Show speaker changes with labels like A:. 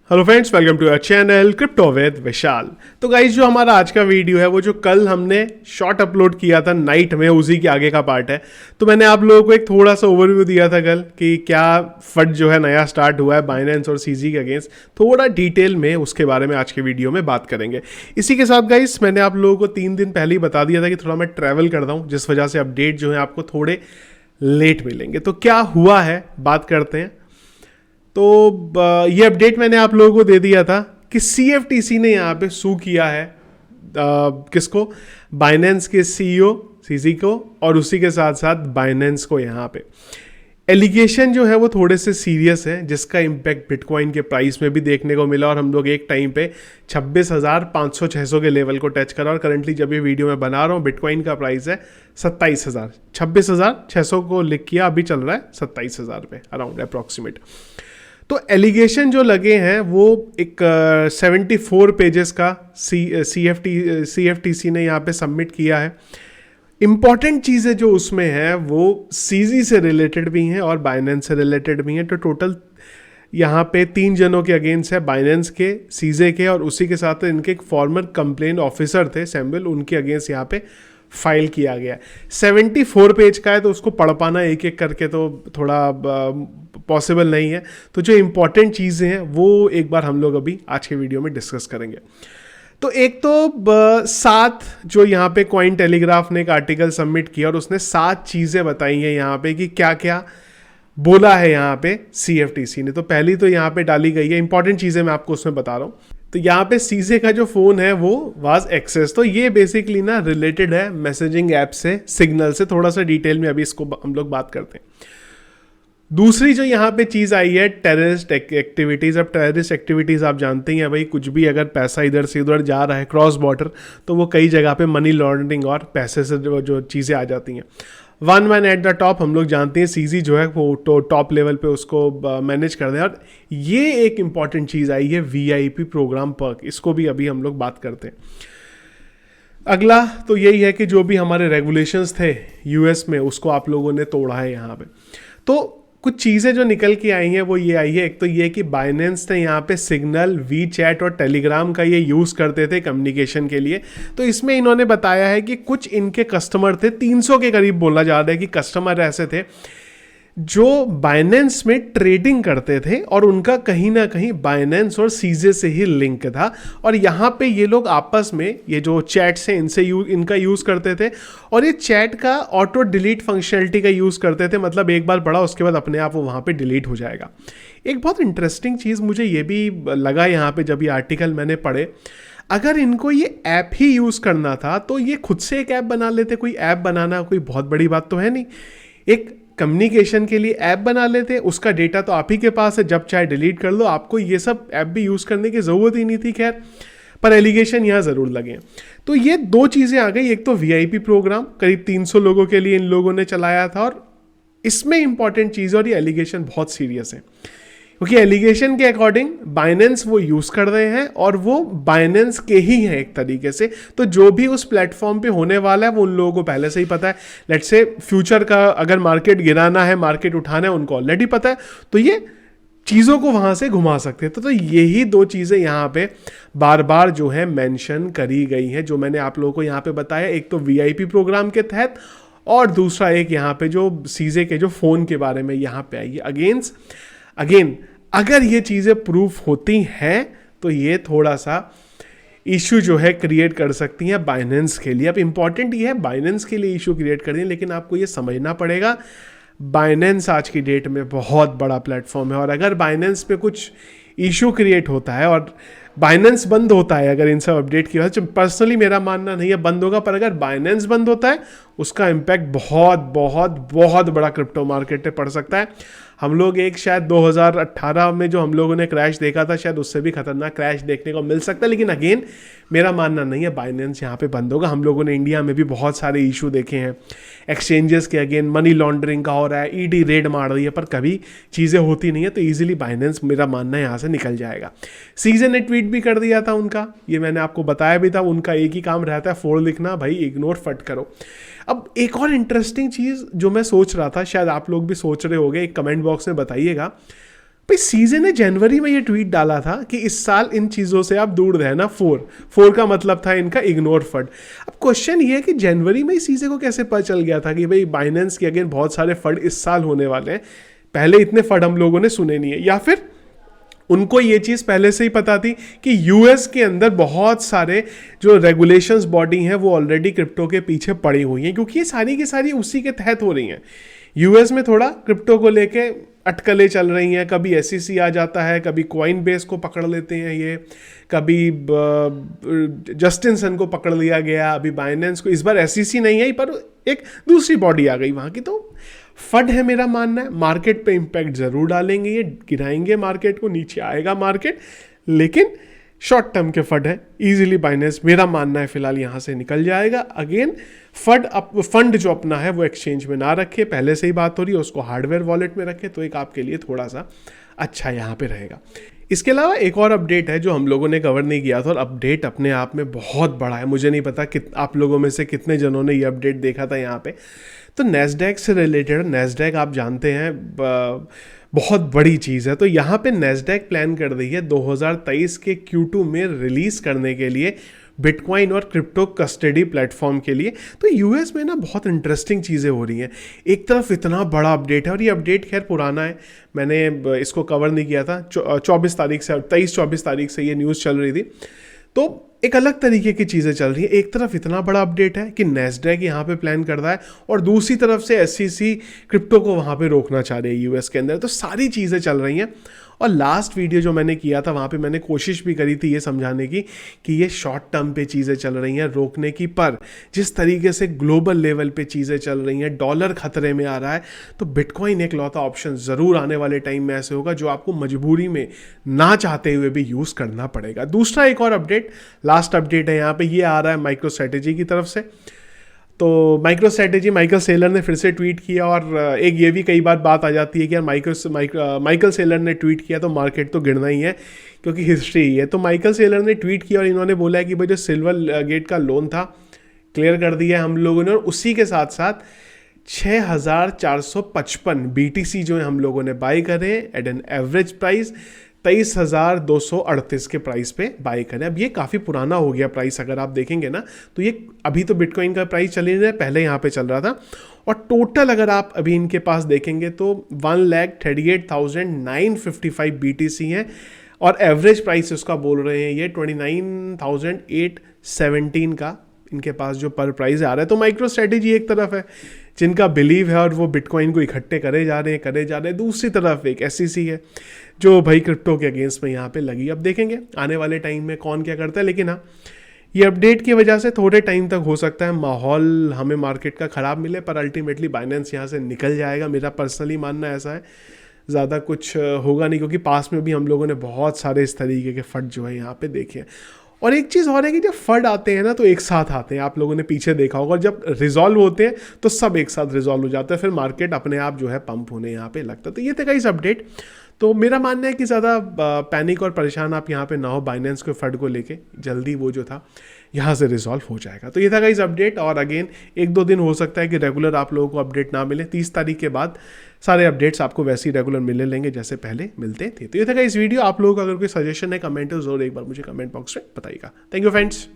A: Hello friends, welcome to our channel crypto with Vishal. तो guys, जो हमारा आज का वीडियो है वो जो कल हमने शॉर्ट अपलोड किया था नाइट में, उसी के आगे का पार्ट है। तो मैंने आप लोगों को एक थोड़ा सा ओवरव्यू दिया था कल कि क्या फट जो है नया स्टार्ट हुआ है बाइनेंस और सीजी के अगेंस्ट। थोड़ा डिटेल में उसके बारे में आज के वीडियो में बात करेंगे। इसी के साथ गाइज, मैंने आप लोगों को 3 दिन पहले ही बता दिया था कि थोड़ा मैं ट्रैवल करता हूँ, जिस वजह से अपडेट जो है आपको थोड़े लेट मिलेंगे। तो क्या हुआ है बात करते हैं। तो ये अपडेट मैंने आप लोगों को दे दिया था कि CFTC ने यहाँ पे सू किया है किसको, बाइनेंस के CEO सीजी को, और उसी के साथ साथ बाइनेंस को। यहाँ पे एलिगेशन जो है वो थोड़े से सीरियस है, जिसका इम्पैक्ट बिटकॉइन के प्राइस में भी देखने को मिला। और हम लोग एक टाइम पे 26,500-600 के लेवल को टच करा, और करंटली जब ये वीडियो मैं बना रहा हूँ बिटकॉइन का प्राइस है 27,000, 26,600 को लिख किया, अभी चल रहा है 27,000 पे अराउंड अप्रॉक्सीमेट। तो एलिगेशन जो लगे हैं वो एक 74 पेजेस का CFTC ने यहाँ पे सबमिट किया है। इम्पॉर्टेंट चीज़ें जो उसमें है वो सीजी से रिलेटेड भी हैं और बाइनेंस से रिलेटेड भी हैं। तो टोटल यहाँ पे 3 जनों के अगेंस्ट है, बाइनेंस के, सीजे के, और उसी के साथ इनके एक फॉर्मर कंप्लेन ऑफिसर थे सैम्बल, उनके अगेंस्ट यहाँ पे फाइल किया गया। 74 पेज का है, तो उसको पढ़ पाना एक एक करके तो थोड़ा पॉसिबल नहीं है। तो जो इम्पॉर्टेंट चीज़ें हैं वो एक बार हम लोग अभी आज के वीडियो में डिस्कस करेंगे। तो एक तो 7 जो यहाँ पे कॉइन टेलीग्राफ ने एक आर्टिकल सबमिट किया, और उसने 7 चीज़ें बताई हैं यहाँ पे कि क्या क्या बोला है यहाँ पे CFTC ने। तो पहली तो यहाँ पे डाली गई है, इंपॉर्टेंट चीज़ें मैं आपको उसमें बता रहा हूँ। तो यहाँ पे सीजे का जो फ़ोन है वो वाज एक्सेस, तो ये बेसिकली ना रिलेटेड है मैसेजिंग ऐप से, सिग्नल से। थोड़ा सा डिटेल में अभी इसको हम लोग बात करते हैं। दूसरी जो यहाँ पे चीज़ आई है टेररिस्ट एक्टिविटीज़। अब टेररिस्ट एक्टिविटीज़ आप जानते ही हैं भाई, कुछ भी अगर पैसा इधर से उधर जा रहा है क्रॉस बॉर्डर, तो वो कई जगह पे मनी लॉन्ड्रिंग और पैसे से जो चीज़ें आ जाती हैं। One man at the top, हम लोग जानते हैं सीजी जो है वो टॉप लेवल पे उसको मैनेज कर दें। और ये एक इम्पॉर्टेंट चीज़ आई है VIP प्रोग्राम पर्क, इसको भी अभी हम लोग बात करते हैं। अगला तो यही है कि जो भी हमारे रेगुलेशंस थे US में, उसको आप लोगों ने तोड़ा है यहाँ पे। तो कुछ चीज़ें जो निकल के आई हैं वो ये आई है। एक तो ये कि बाइनेंस ने यहाँ पे सिग्नल, WeChat और टेलीग्राम का ये यूज़ करते थे कम्युनिकेशन के लिए। तो इसमें इन्होंने बताया है कि कुछ इनके कस्टमर थे, 300 के करीब बोला जा रहा है कि कस्टमर ऐसे थे जो बाइनेंस में ट्रेडिंग करते थे, और उनका कहीं ना कहीं बाइनेंस और सीजे से ही लिंक था। और यहाँ पे ये लोग आपस में ये जो चैट्स हैं इनका यूज़ करते थे, और ये चैट का ऑटो डिलीट फंक्शनलिटी का यूज़ करते थे। मतलब एक बार पढ़ा उसके बाद अपने आप वो वहाँ पे डिलीट हो जाएगा। एक बहुत इंटरेस्टिंग चीज़ मुझे ये भी लगा यहाँ पे जब ये आर्टिकल मैंने पढ़े, अगर इनको ये ऐप ही यूज़ करना था तो ये खुद से एक ऐप बना लेते। कोई ऐप बनाना कोई बहुत बड़ी बात तो है नहीं, एक कम्युनिकेशन के लिए ऐप बना लेते, उसका डेटा तो आप ही के पास है, जब चाहे डिलीट कर लो, आपको ये सब ऐप भी यूज़ करने की ज़रूरत ही नहीं थी। खैर, पर एलिगेशन यहाँ ज़रूर लगे। तो ये 2 चीज़ें आ गई। एक तो VIP प्रोग्राम करीब 300 लोगों के लिए इन लोगों ने चलाया था, और इसमें इंपॉर्टेंट चीज़, और ये एलिगेशन बहुत सीरियस है क्योंकि एलिगेशन के अकॉर्डिंग बाइनेंस वो यूज़ कर रहे हैं, और वो बाइनेंस के ही हैं एक तरीके से। तो जो भी उस प्लेटफॉर्म पे होने वाला है वो उन लोगों को पहले से ही पता है। लेट्स से फ्यूचर का अगर मार्केट गिराना है, मार्केट उठाना है, उनको ऑलरेडी पता है। तो ये चीज़ों को वहाँ से घुमा सकते हैं। तो यही 2 चीज़ें यहाँ पे बार बार जो है मेंशन करी गई हैं, जो मैंने आप लोगों को यहाँ पे बताया। एक तो VIP प्रोग्राम के तहत, और दूसरा एक यहाँ पे जो सीजे के जो फ़ोन के बारे में यहाँ पे आई है। अगेन अगर ये चीज़ें प्रूफ होती हैं तो ये थोड़ा सा इशू जो है क्रिएट कर सकती हैं बाइनेंस के लिए। अब इंपॉर्टेंट ये है, बाइनेंस के लिए इशू क्रिएट कर रही है, लेकिन आपको ये समझना पड़ेगा बाइनेंस आज की डेट में बहुत बड़ा प्लेटफॉर्म है। और अगर बाइनेंस पे कुछ इशू क्रिएट होता है और बाइनेंस बंद होता है, अगर इन सब अपडेट की वजह से, पर्सनली मेरा मानना नहीं है बंद होगा, पर अगर बाइनेंस बंद होता है उसका इम्पैक्ट बहुत बहुत बहुत बड़ा क्रिप्टो मार्केट पे पड़ सकता है। हम लोग एक शायद 2018 में जो हम लोगों ने क्रैश देखा था, शायद उससे भी खतरनाक क्रैश देखने को मिल सकता है। लेकिन अगेन मेरा मानना नहीं है बाइनेंस यहाँ पे बंद होगा। हम लोगों ने इंडिया में भी बहुत सारे इशू देखे हैं, एक्सचेंजेस के अगेन मनी लॉन्ड्रिंग का हो रहा है, ED रेड मार रही है, पर कभी चीज़ें होती नहीं है। तो ईजिली बाइनेंस मेरा मानना है यहाँ से निकल जाएगा। सीजे ने ट्वीट भी कर दिया था उनका, ये मैंने आपको बताया भी था, उनका एक ही काम रहता है, फोड़ लिखना, भाई इग्नोर फट करो। अब एक और इंटरेस्टिंग चीज़ जो मैं सोच रहा था, शायद आप लोग भी सोच रहे होंगे, एक कमेंट बॉक्स में बताइएगा। भाई सीजे ने जनवरी में ये ट्वीट डाला था कि इस साल इन चीज़ों से आप दूर रहना, फोर का मतलब था इनका इग्नोर फंड। अब क्वेश्चन ये है कि जनवरी में ही सीजे को कैसे पता चल गया था कि भाई बाइनेंस के अगेन बहुत सारे फंड इस साल होने वाले हैं, पहले इतने फंड हम लोगों ने सुने नहीं है, या फिर उनको ये चीज़ पहले से ही पता थी कि यूएस के अंदर बहुत सारे जो रेगुलेशंस बॉडी हैं वो ऑलरेडी क्रिप्टो के पीछे पड़ी हुई हैं, क्योंकि ये सारी की सारी उसी के तहत हो रही हैं। यूएस में थोड़ा क्रिप्टो को लेके अटकलें चल रही हैं, कभी एसईसी आ जाता है, कभी कॉइन बेस को पकड़ लेते हैं ये, कभी जस्टिन सन को पकड़ लिया गया, अभी बाइनेंस को, इस बार एसईसी नहीं आई पर एक दूसरी बॉडी आ गई वहाँ की। तो फंड है मेरा मानना है, मार्केट पे इम्पैक्ट जरूर डालेंगे, ये गिराएंगे मार्केट को, नीचे आएगा मार्केट, लेकिन शॉर्ट टर्म के फंड है, इजीली बाइनेंस मेरा मानना है फिलहाल यहाँ से निकल जाएगा। अगेन फंड जो अपना है वो एक्सचेंज में ना रखे, पहले से ही बात हो रही है, उसको हार्डवेयर वॉलेट में रखे, तो एक आपके लिए थोड़ा सा अच्छा यहाँ पे रहेगा। इसके अलावा एक और अपडेट है जो हम लोगों ने कवर नहीं किया था, और अपडेट अपने आप में बहुत बड़ा है, मुझे नहीं पता कि आप लोगों में से कितने जनों ने ये अपडेट देखा था यहाँ पे। तो नैस्डैक से रिलेटेड, नैस्डैक आप जानते हैं बहुत बड़ी चीज़ है, तो यहाँ पे नैस्डैक प्लान कर रही है 2023 के Q2 में रिलीज़ करने के लिए बिटकॉइन और क्रिप्टो कस्टडी प्लेटफॉर्म के लिए। तो यूएस में ना बहुत इंटरेस्टिंग चीज़ें हो रही हैं, एक तरफ इतना बड़ा अपडेट है, और ये अपडेट खैर पुराना है, मैंने इसको कवर नहीं किया था, 24 तारीख से 23-24 तारीख से ये न्यूज़ चल रही थी। तो एक अलग तरीके की चीज़ें चल रही है, एक तरफ इतना बड़ा अपडेट है कि नैस्डैक यहाँ पे प्लान कर रहा है, और दूसरी तरफ से एसईसी क्रिप्टो को वहाँ पे रोकना चाह रही है यूएस के अंदर। तो सारी चीज़ें चल रही हैं, और लास्ट वीडियो जो मैंने किया था वहाँ पे मैंने कोशिश भी करी थी ये समझाने की कि ये शॉर्ट टर्म पे चीज़ें चल रही हैं रोकने की, पर जिस तरीके से ग्लोबल लेवल पे चीज़ें चल रही हैं, डॉलर खतरे में आ रहा है, तो बिटकॉइन एक लौता ऑप्शन ज़रूर आने वाले टाइम में ऐसे होगा जो आपको मजबूरी में ना चाहते हुए भी यूज़ करना पड़ेगा। दूसरा एक और अपडेट, लास्ट अपडेट है यहाँ पर, ये आ रहा है माइक्रो स्ट्रेटेजी की तरफ से। तो माइक्रो स्ट्रेटेजी, माइकल सेलर ने फिर से ट्वीट किया, और एक ये भी कई बार बात आ जाती है कि यार माइकल सेलर ने ट्वीट किया तो मार्केट तो गिरना ही है, क्योंकि हिस्ट्री ही है। तो माइकल सेलर ने ट्वीट किया और इन्होंने बोला है कि भाई जो सिल्वर गेट का लोन था क्लियर कर दिया है हम लोगों ने, और उसी के साथ साथ 6455 BTC जो है हम लोगों ने बाई करे एट एन एवरेज प्राइस 23,238 के प्राइस पे बाई करें। अब ये काफ़ी पुराना हो गया प्राइस, अगर आप देखेंगे ना तो ये अभी तो बिटकॉइन का प्राइस चल ही रहा है, पहले यहाँ पे चल रहा था, और टोटल अगर आप अभी इनके पास देखेंगे तो 1,38,955 BTC हैं, और एवरेज प्राइस उसका बोल रहे हैं ये 29,817 का इनके पास जो पर प्राइस आ रहा है। तो माइक्रो स्ट्रेटेजी एक तरफ है जिनका बिलीव है और वो बिटकॉइन को इकट्ठे करे जा रहे हैं, दूसरी तरफ एक एसईसी है जो भाई क्रिप्टो के अगेंस्ट में यहाँ पे लगी। अब देखेंगे आने वाले टाइम में कौन क्या करता है, लेकिन हाँ ये अपडेट की वजह से थोड़े टाइम तक हो सकता है माहौल हमें मार्केट का ख़राब मिले, पर अल्टीमेटली बाइनेंस यहाँ से निकल जाएगा, मेरा पर्सनली मानना ऐसा है। ज़्यादा कुछ होगा नहीं, क्योंकि पास में भी हम लोगों ने बहुत सारे इस तरीके के फंड जो है यहाँ पे देखे हैं। और एक चीज़ और है कि जब फंड आते हैं ना तो एक साथ आते हैं, आप लोगों ने पीछे देखा होगा, और जब रिजॉल्व होते हैं तो सब एक साथ रिजॉल्व हो जाता है, फिर मार्केट अपने आप जो है पंप होने यहाँ पे लगता है। तो ये था गाइस अपडेट। तो मेरा मानना है कि ज़्यादा पैनिक और परेशान आप यहाँ पे ना हो, बाइनेंस के फंड को लेके जल्दी वो जो था यहाँ से रिजॉल्व हो जाएगा। तो ये था गाइस अपडेट, और अगेन 1-2 दिन हो सकता है कि रेगुलर आप लोगों को अपडेट ना मिले, 30 तारीख के बाद सारे अपडेट्स आपको वैसे ही रेगुलर मिले लेंगे जैसे पहले मिलते थे। तो ये था गाइस वीडियो, आप लोगों का अगर कोई सजेशन है कमेंट है जरूर एक बार मुझे कमेंट बॉक्स में बताइएगा। Thank you friends.